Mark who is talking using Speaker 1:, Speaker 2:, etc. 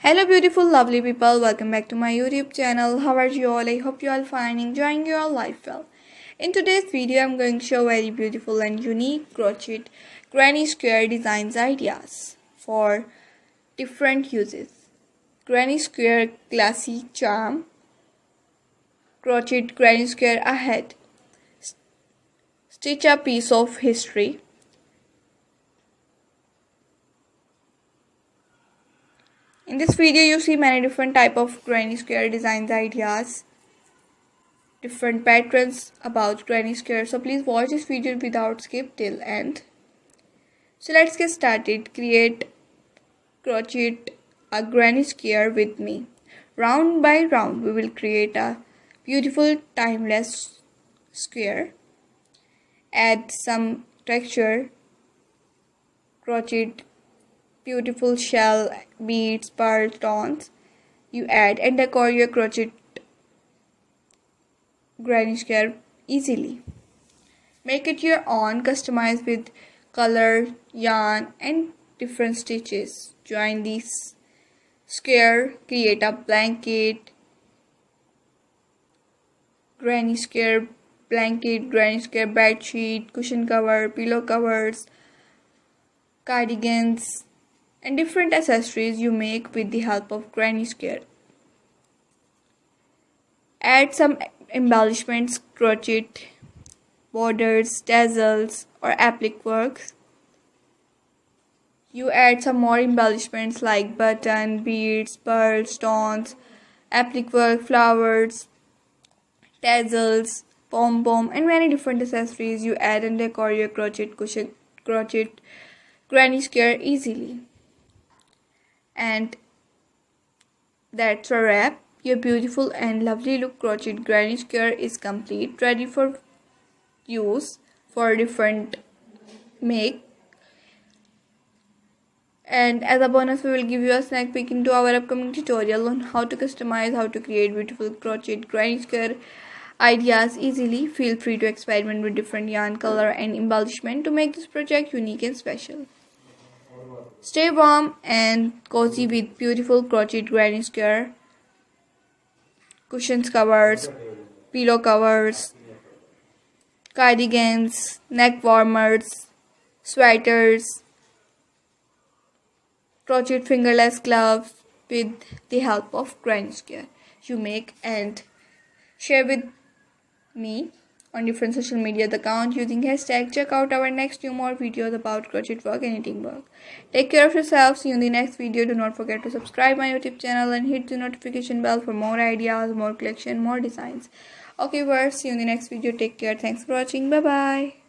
Speaker 1: Hello beautiful lovely people, welcome back to my YouTube channel. How are you all? I hope you all fine, enjoying your life well. In today's video I'm going to show very beautiful and unique crochet granny square designs ideas for different uses. Granny square classy charm, crochet granny square ahead, stitch a piece of history. In this video you see many different type of granny square designs ideas, different patterns about granny square, so please watch this video without skip till end. So let's get started. Create crochet a granny square with me. Round by round we will create a beautiful timeless square. Add some texture, crochet beautiful shell, beads, pearl stones you add and decor your crochet granny square easily. Make it your own, customize with color, yarn and different stitches. Join this square, create a blanket, granny square blanket, granny square bed sheet, cushion cover, pillow covers, cardigans and different accessories you make with the help of granny square. Add some embellishments, crochet, borders, tassels or applique works. You add some more embellishments like button, beads, pearls, stones, applique work, flowers, tassels, pom-pom and many different accessories you add and decor your crochet granny square easily. And that's a wrap. Your beautiful and lovely look crochet granny square is complete, ready for use for different make. And as a bonus we will give you a snack peek into our upcoming tutorial on how to customize, how to create beautiful crochet granny square ideas easily. Feel free to experiment with different yarn, color and embellishment to make this project unique and special. Stay warm and cozy with beautiful crochet granny square, cushions covers, pillow covers, cardigans, neck warmers, sweaters, crochet fingerless gloves with the help of granny square you make and share with me on different social media accounts using hashtag. Check out our next few more videos about crochet work and knitting work. Take care of yourself. See you in the next video. Do not forget to subscribe my YouTube channel and hit the notification bell for more ideas, more collection, more designs. Okay viewers, see you in the next video. Take care. Thanks for watching. Bye bye.